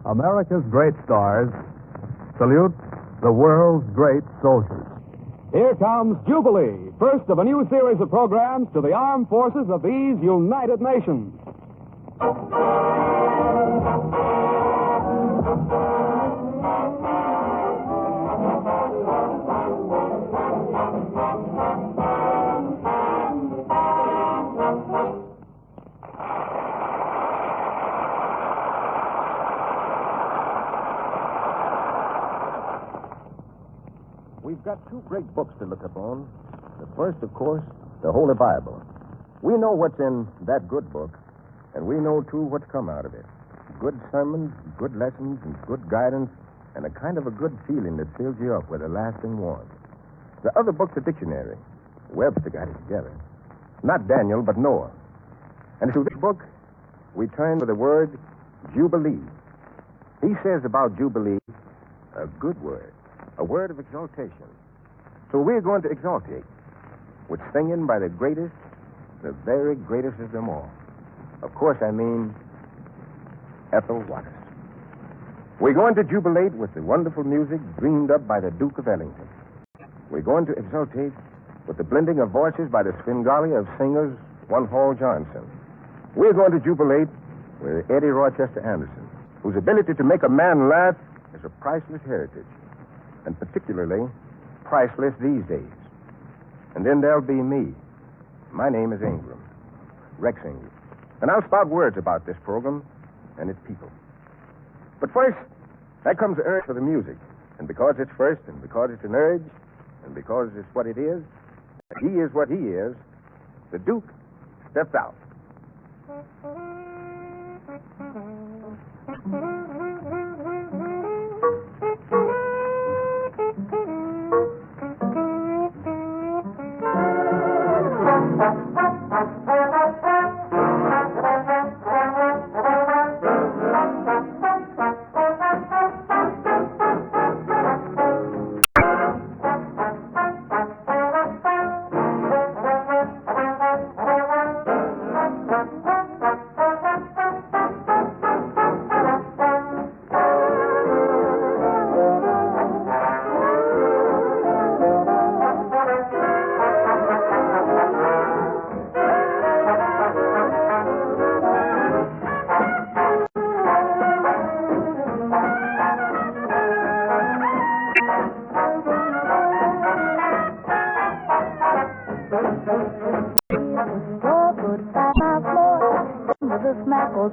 America's great stars salute the world's great soldiers. Here comes Jubilee, first of a new series of programs to the armed forces of these United Nations. We've got two great books to look upon. The first, of course, the Holy Bible. We know what's in that good book, and we know, too, what's come out of it. Good sermons, good lessons, and good guidance, and a kind of a good feeling that fills you up with a lasting warmth. The other book's a dictionary. Webster got it together. Not Daniel, but Noah. And to this book, we turn to the word Jubilee. He says about Jubilee, a good word. A word of exaltation. So we're going to exaltate with singing by the greatest, the very greatest of them all. Of course, I mean Ethel Waters. We're going to jubilate with the wonderful music dreamed up by the Duke of Ellington. We're going to exaltate with the blending of voices by the Svengali of singers One Hall Johnson. We're going to jubilate with Eddie Rochester Anderson, whose ability to make a man laugh is a priceless heritage. And particularly priceless these days. And then there'll be me. My name is Ingram, Rex Ingram. And I'll spout words about this program and its people. But first, that comes the urge for the music. And because it's first, and because it's an urge, and because it's what it is, and he is what he is, the Duke steps out.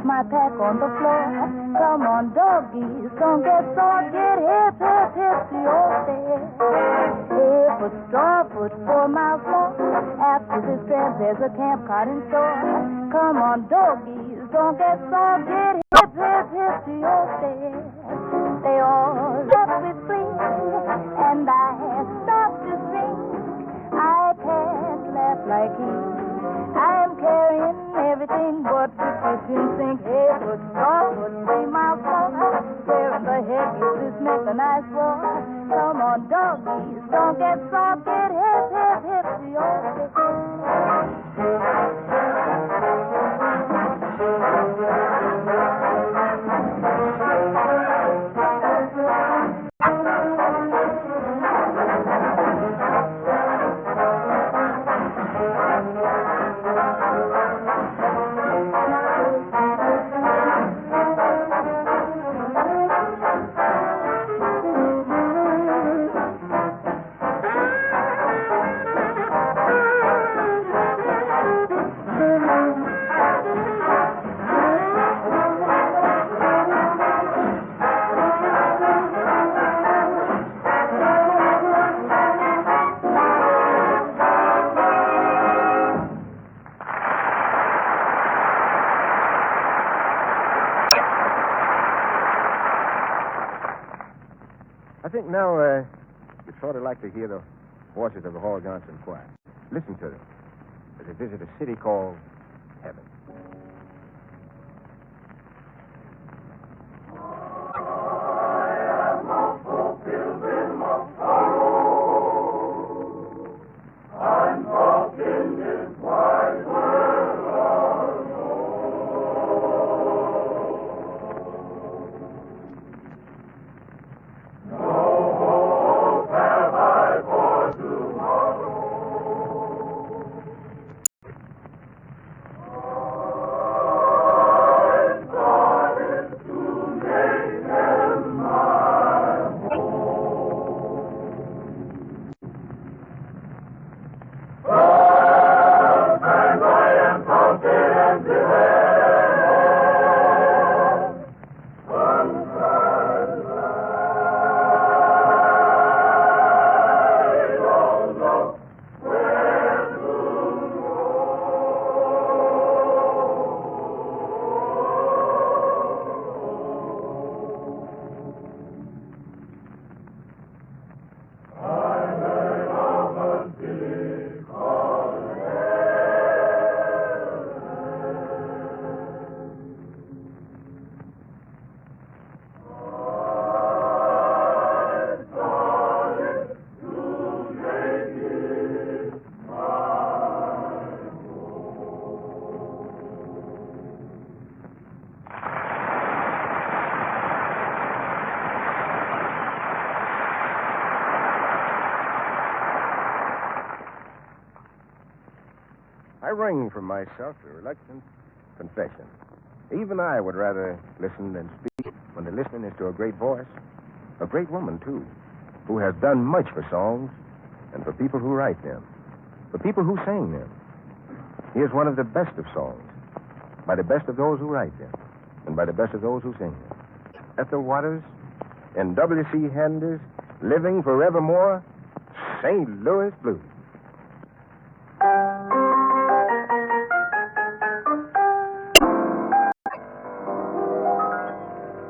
My pack on the floor. Come on, doggies, don't get sore. Get hip, hip, hip to your step. Hip a straw, put 4 miles more. After this trip, there's a camp cart in store. Come on, doggies, don't get sore. Get hip, hip, hip to your step. They all left with sleep, and I start to sing. I can't laugh like he. I'm carrying everything but the kitchen sink. Hey, put straw, put 3 miles more. Where in the heck is this mechanized war? Come on, doggies, don't get soft. Get hip, hip, hip to your stick. I think now you'd sort of like to hear the voices of the Hall Johnson Choir. Listen to them as they visit a city called Heaven. wring from myself a reluctant confession. Even I would rather listen than speak when the listening is to a great voice. A great woman, too, who has done much for songs and for people who write them, for people who sing them. He is one of the best of songs, by the best of those who write them, and by the best of those who sing them. Ethel Waters and W.C. Hander's Living Forevermore, St. Louis Blues.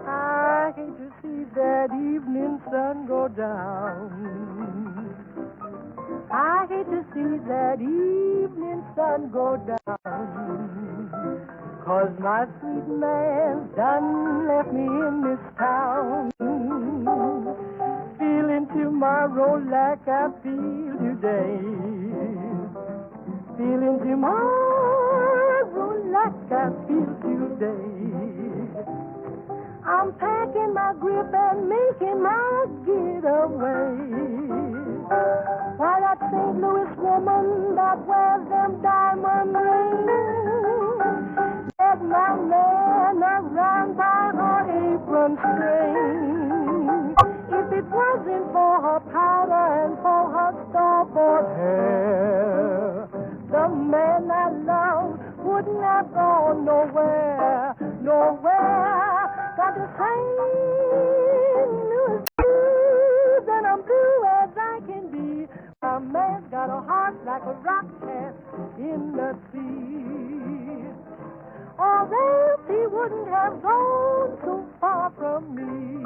I hate to see that evening sun go down. I hate to see that evening sun go down. 'Cause my sweet man done left me in this town. Feeling tomorrow like I feel today. Feeling tomorrow like I feel today. I'm packing my grip and making my getaway. Why that St. Louis woman that wears them diamond rings led my man around by her apron string. If it wasn't for her powder and for her starboard hair, the man I loved wouldn't have gone nowhere, nowhere. Got to St. Louis blues, and I'm blue as I can be. My man's got a heart like a rock cast in the sea. Or else he wouldn't have gone so far from me.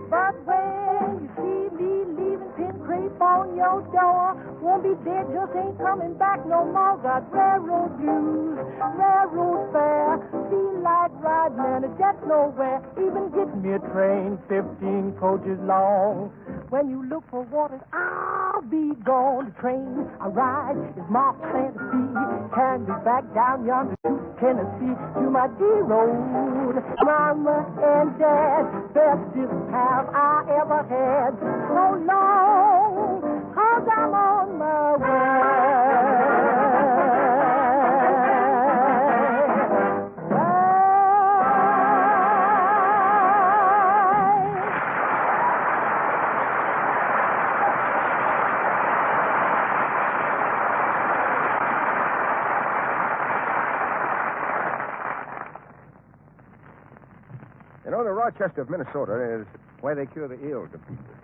But when you see me leaving pin crepe on your door, won't be dead, just ain't coming back no more. Got railroad blues, railroad fare, feel like riding and a jet nowhere. Even get me a train 15 coaches long. When you look for waters, I'll be gone. The train I ride is marked Santa Fe. Carry me back down yonder to Tennessee, to my dear old Mama and Dad, bestest pals I ever had. So long, 'cause I'm on my way. You know, the Rochester of Minnesota is where they cure the ill to people.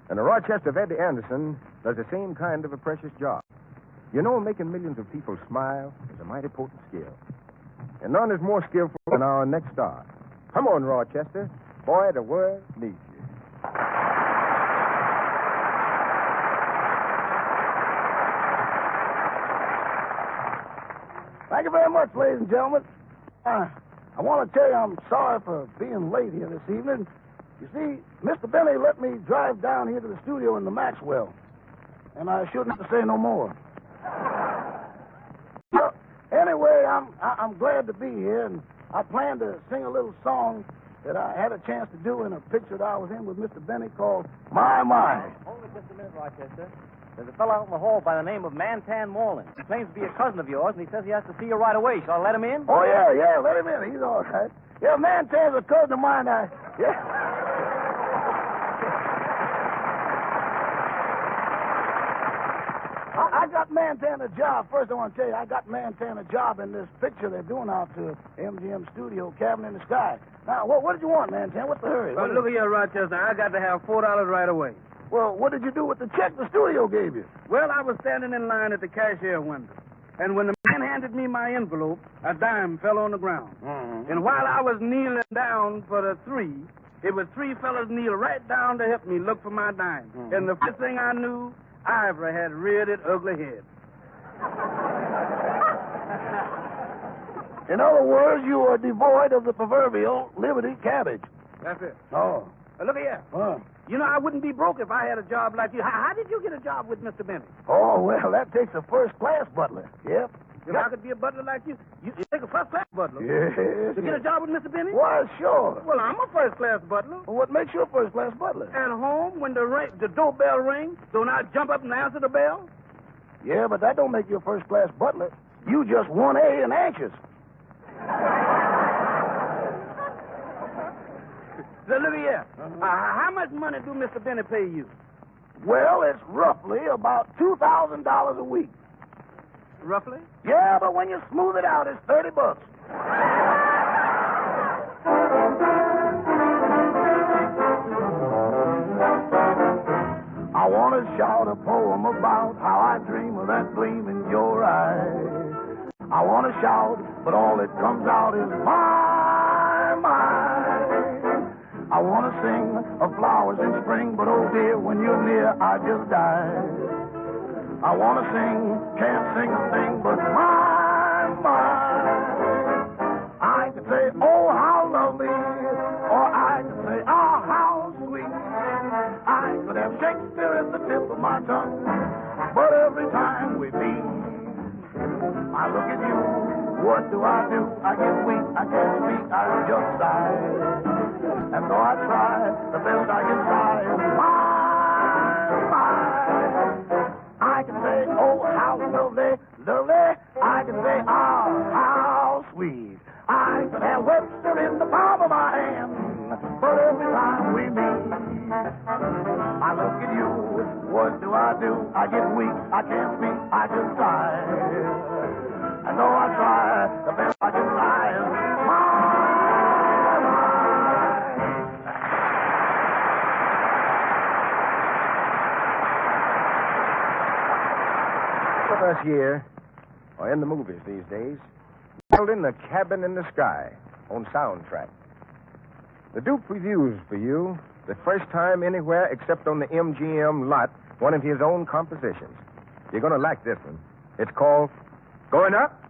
And the Rochester of Eddie Anderson does the same kind of a precious job. You know, making millions of people smile is a mighty potent skill. And none is more skillful than our next star. Come on, Rochester. Boy, the world needs you. Thank you very much, ladies and gentlemen. I want to tell you I'm sorry for being late here this evening. You see, Mr. Benny let me drive down here to the studio in the Maxwell, and I shouldn't have to say no more. Well, anyway, I'm glad to be here, and I plan to sing a little song that I had a chance to do in a picture that I was in with Mr. Benny called My. Hold it just a minute, Rochester. There's a fellow out in the hall by the name of Mantan Moreland. He claims to be a cousin of yours, and he says he has to see you right away. Shall I let him in? Oh, yeah, let him in. He's all right. Yeah, Mantan's a cousin of mine. I got Mantan a job. First, I want to tell you, I got Mantan a job in this picture they're doing out to MGM Studio, Cabin in the Sky. Now, what did you want, Mantan? What's the hurry? Well, look here, Rochester. I got to have $4 right away. Well, what did you do with the check the studio gave you? Well, I was standing in line at the cashier window, and when the man handed me my envelope, a dime fell on the ground. Mm-hmm. And while I was kneeling down for the three, it was three fellas kneel right down to help me look for my dime. Mm-hmm. And the first thing I knew, Ivory had reared its ugly head. In other words, you are devoid of the proverbial Liberty cabbage. That's it. Oh. Look here. You know, I wouldn't be broke if I had a job like you. How did you get a job with Mr. Benny? Oh, well, that takes a first-class butler. Yep. If I could be a butler like you, you take a first-class butler. Yes. To get a job with Mr. Benny? Why, sure. Well, I'm a first-class butler. Well, what makes you a first-class butler? At home, when the doorbell rings, don't I jump up and answer the bell? Yeah, but that don't make you a first-class butler. You just 1A and anxious. So look here. How much money do Mr. Benny pay you? Well, it's roughly about $2,000 a week. Roughly? Yeah, but when you smooth it out, it's $30. I want to shout a poem about how I dream of that gleam in your eye. I want to shout, but all that comes out is my. I want to sing of flowers in spring, but oh dear, when you're near, I just die. I want to sing, can't sing a thing, but my. I could say, oh, how lovely, or I could say, oh, how sweet. I could have Shakespeare at the tip of my tongue, but every time we meet, I look at you, what do? I get weak, I can't speak, I just sigh. And though I try, the best I can try is my. I can say, oh, how lovely, lovely. I can say, oh, how sweet. I could have Webster in the palm of my hand, but every time we meet, I look at you, what do? I get weak, I can't speak, I just sigh. And though I try, the best I can try is my. With us here, or in the movies these days, in The Cabin in the Sky on soundtrack. The Duke reviews for you the first time anywhere except on the MGM lot, one of his own compositions. You're going to like this one. It's called Going Up.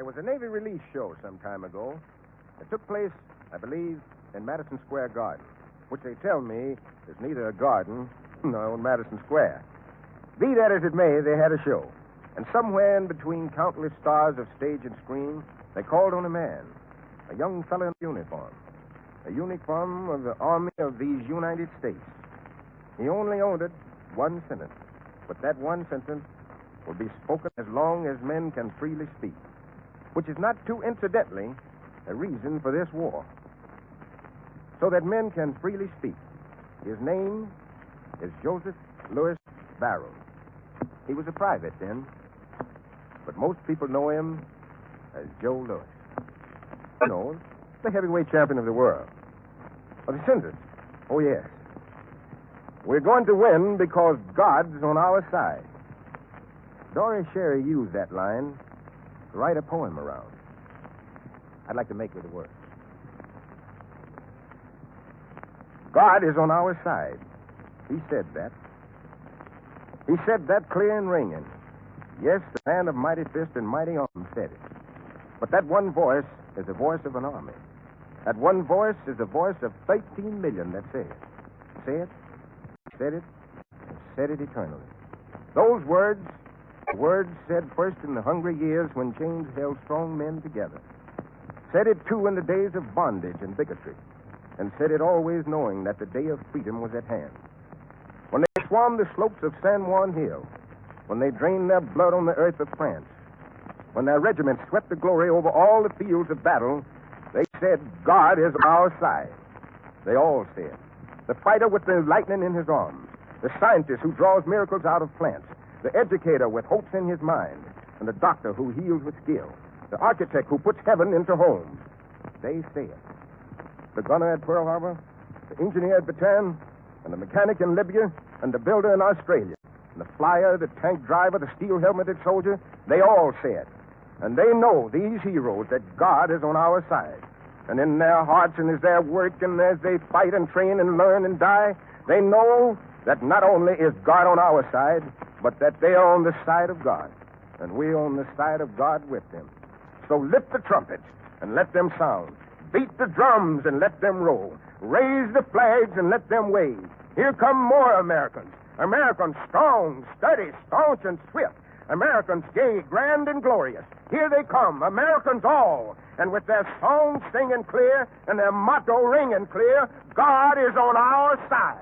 was a Navy release show some time ago. It took place, I believe, in Madison Square Garden, which they tell me is neither a garden nor in Madison Square. Be that as it may, they had a show. And somewhere in between countless stars of stage and screen, they called on a man, a young fellow in uniform, a uniform of the Army of these United States. He only owned it one sentence, but that one sentence will be spoken as long as men can freely speak, which is not too incidentally a reason for this war. So that men can freely speak. His name is Joseph Louis Barrow. He was a private then, but most people know him as Joe Louis. You know, the heavyweight champion of the world. Of the sentence. Oh, yes. We're going to win because God's on our side. Doris Sherry used that line to write a poem around. I'd like to make her the words. God is on our side. He said that. He said that clear and ringing. Yes, the man of mighty fist and mighty arm said it. But that one voice is the voice of an army. That one voice is the voice of 13 million that say it. Say it, said it, and said it eternally. Those words said first in the hungry years when chains held strong men together. Said it, too, in the days of bondage and bigotry. And said it always knowing that the day of freedom was at hand. When they swarmed the slopes of San Juan Hill, when they drained their blood on the earth of France, when their regiments swept the glory over all the fields of battle, they said, God is on our side. They all said. The fighter with the lightning in his arms, the scientist who draws miracles out of plants, the educator with hopes in his mind, and the doctor who heals with skill, the architect who puts heaven into homes. They say it. The gunner at Pearl Harbor, the engineer at Bataan, and the mechanic in Libya, and the builder in Australia, and the flyer, the tank driver, the steel-helmeted soldier, they all say it. And they know, these heroes, that God is on our side. And in their hearts and as they work and as they fight and train and learn and die, they know that not only is God on our side, but that they are on the side of God. And we're on the side of God with them. So lift the trumpets and let them sound. Beat the drums and let them roll. Raise the flags and let them wave. Here come more Americans. Americans strong, steady, staunch, and swift. Americans gay, grand, and glorious. Here they come, Americans all. And with their songs singing clear and their motto ringing clear, God is on our side.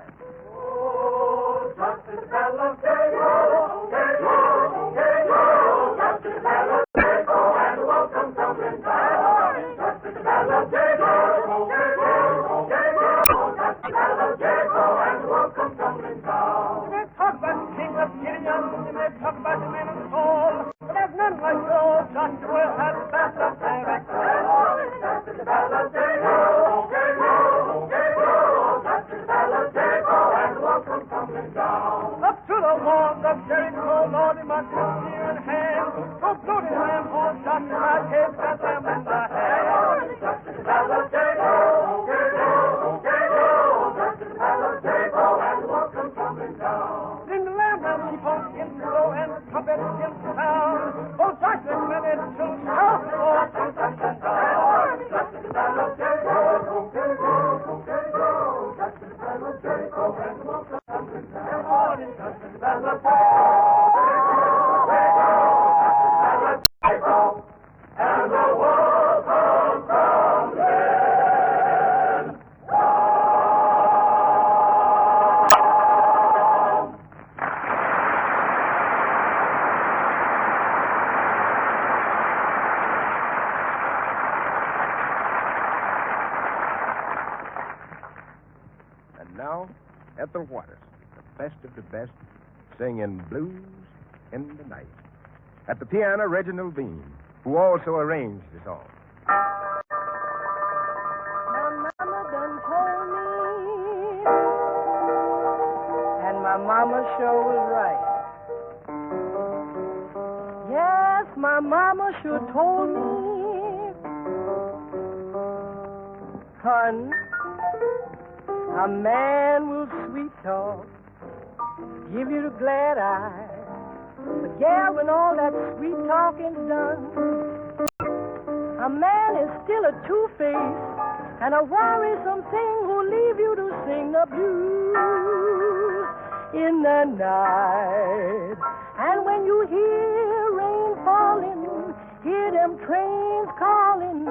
Oh, just as the battle of Jericho, Jericho, Jericho, just as the battle of Jericho, and the walls come tumbling down. Just as the battle of Jericho, Jericho, Jericho, just as the battle of Jericho, and the walls come tumbling down. They talk about the king of Gideon, and they talk about the men of Saul, but there's none like Joe, Joshua, and the battle of Jericho. Just as the battle of Jericho, Jericho, Jericho, just as the battle of Jericho, and the walls come tumbling down. Up to the walls of Jericho, Lord, he must have spear in hand. So bloody ram horse, Joshua, take that lamb in the hand. Just as the battle of Jericho, Jericho, Jericho, just as the battle of Jericho, and the walls come tumbling down. Then the lamb ran keep on begins to blow, and the trumpet begins to sound. Oh, Joshua, men and children, shout the Lord, come tumbling down. Just as the battle of Jericho, Jericho, Jericho, just as the battle of Jericho, and the walls come tumbling down. Just as the battle of Jericho, and the walls come tumbling down. And now, Ethel Waters, the best of the best, singing Blues in the Night. At the piano, Reginald Bean, who also arranged the song. My mama done told me, and my mama sure was right. Yes, my mama sure told me, son, a man will sweet talk, give you the glad eye. But, yeah, when all that sweet talking's done, A man is still a two-face and a worrisome thing who'll leave you to sing the blues in the night. And when you hear rain falling, hear them trains calling,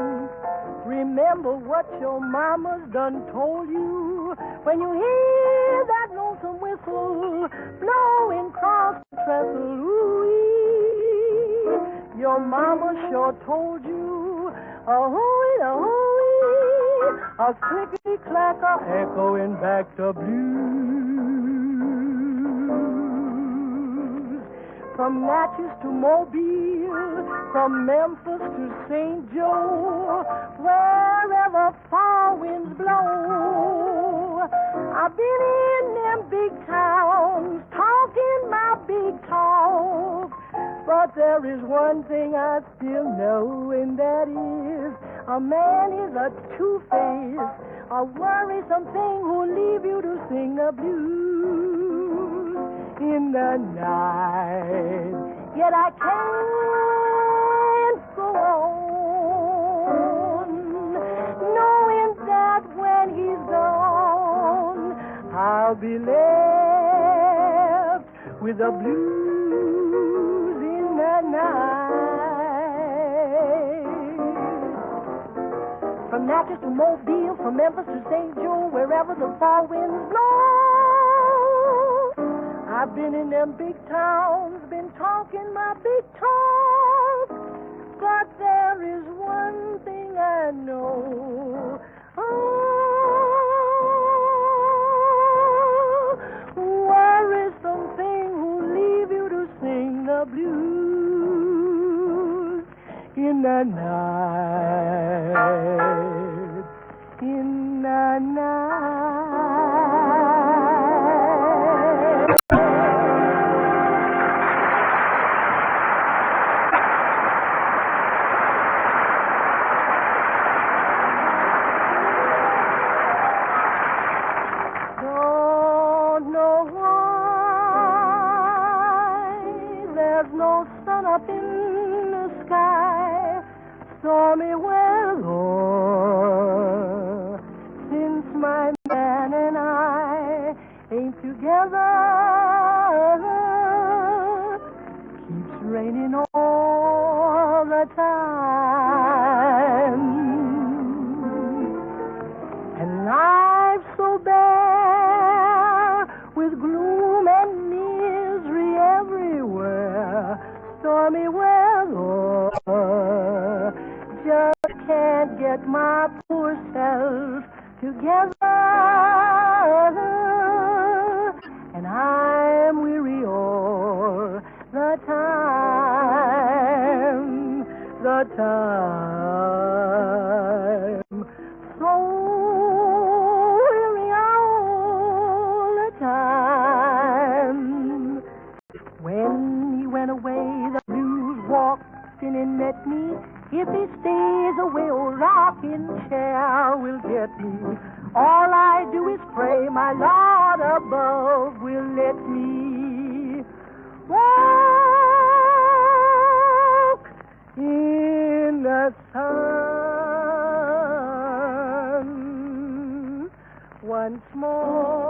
remember what your mama's done told you. When you hear that lonesome whistle blowing across the trestle, ooh-wee, your mama sure told you, a-hooey, a-hooey, a clickety-clack, a echoing back the blues. From Natchez to Mobile, from Memphis to St. Joe, wherever far winds blow, I've been in them big towns, talking my big talk. But there is one thing I still know, and that is a man is a two-face, a worrisome thing who'll leave you to sing the blues in the night. Yet I can't go on, knowing that when he's gone, I'll be left with the blues in the night. From Natchez to Mobile, from Memphis to St. Joe, wherever the fall winds blow, I've been in them big towns, been talking my big talk, but there is one thing I know. Worrisome thing who'll leave you to sing the blues in the night, in the night. Stormy weather, since my man and I ain't together, keeps raining all the time, and life's so bare with gloom and misery everywhere. Stormy weather, just can't get my poor self together, and I'm weary all the time, so weary all the time. When he went away, the blues walked in and met me. If he stays away, old rocking chair will get me. All I do is pray my Lord above will let me walk in the sun once more.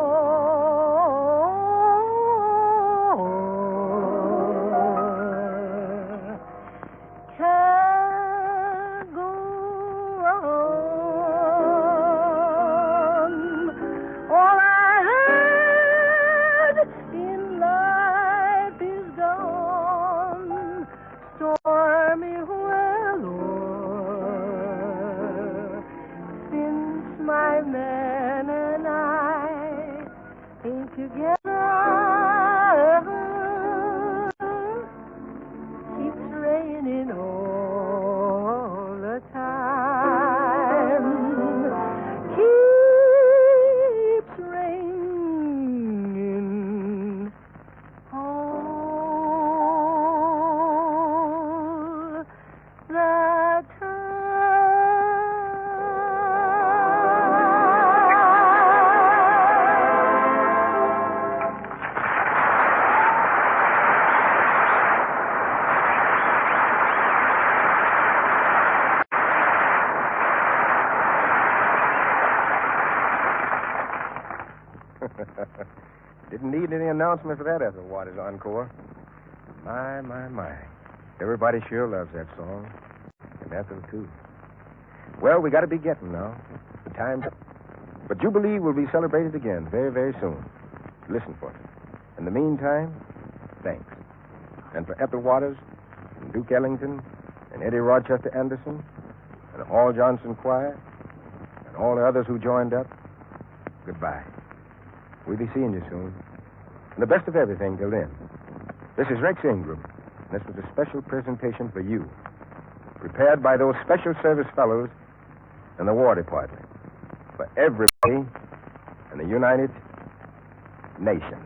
My man and I announcement for that Ethel Waters encore. My. Everybody sure loves that song. And Ethel, too. Well, we got to be getting now. The time's up. But Jubilee will be celebrated again very, very soon. Listen for it. In the meantime, thanks. And for Ethel Waters, and Duke Ellington, and Eddie Rochester Anderson, and all Johnson Choir, and all the others who joined up, goodbye. We'll be seeing you soon. And the best of everything till then. This is Rex Ingram. This was a special presentation for you, prepared by those special service fellows in the War Department, for everybody in the United Nations.